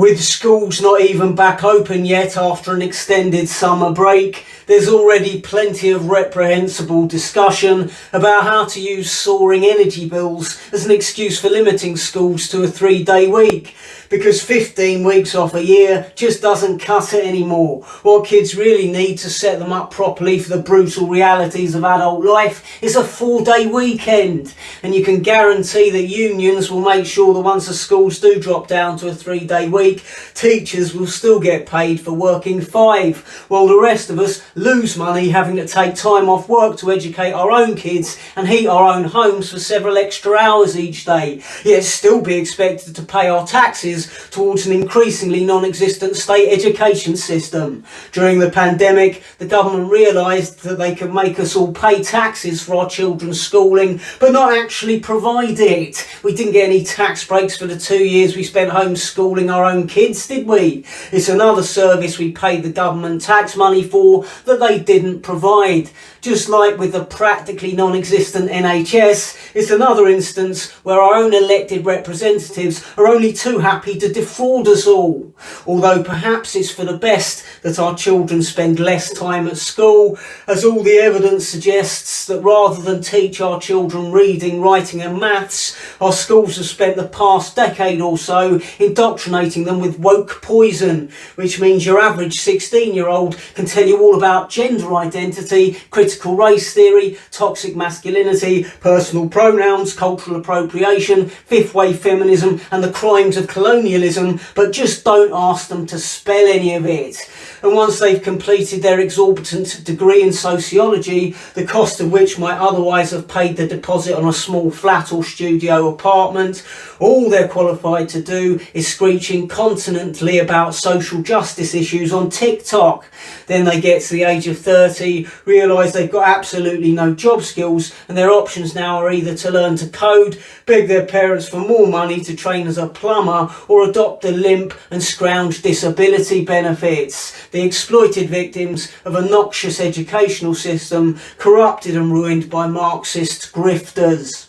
With schools not even back open yet after an extended summer break, there's already plenty of reprehensible discussion about how to use soaring energy bills as an excuse for limiting schools to a 3-day week. Because 15 weeks off a year just doesn't cut it anymore. What kids really need to set them up properly for the brutal realities of adult life is a 4-day weekend. And you can guarantee that unions will make sure that once the schools do drop down to a 3-day week, teachers will still get paid for working 5, while the rest of us lose money having to take time off work to educate our own kids and heat our own homes for several extra hours each day, yet still be expected to pay our taxes towards an increasingly non-existent state education system. During the pandemic, the government realised that they could make us all pay taxes for our children's schooling, but not actually provide it. We didn't get any tax breaks for the 2 years we spent homeschooling our own kids, did we? It's another service we paid the government tax money for that they didn't provide. Just like with the practically non-existent NHS, it's another instance where our own elected representatives are only too happy to defraud us all. Although perhaps it's for the best that our children spend less time at school, as all the evidence suggests that rather than teach our children reading, writing and maths, our schools have spent the past decade or so indoctrinating them with woke poison, which means your average 16-year-old can tell you all about gender identity, critical race theory, toxic masculinity, personal pronouns, cultural appropriation, fifth wave feminism and the crimes of colonialism, but just don't ask them to spell any of it. And once they've completed their exorbitant degree in sociology, the cost of which might otherwise have paid the deposit on a small flat or studio apartment, all they're qualified to do is screech incontinently about social justice issues on TikTok. Then they get to the age of 30, realise they've got absolutely no job skills, and their options now are either to learn to code, beg their parents for more money to train as a plumber, or adopt a limp and scrounge disability benefits. The exploited victims of a noxious educational system corrupted and ruined by Marxist grifters.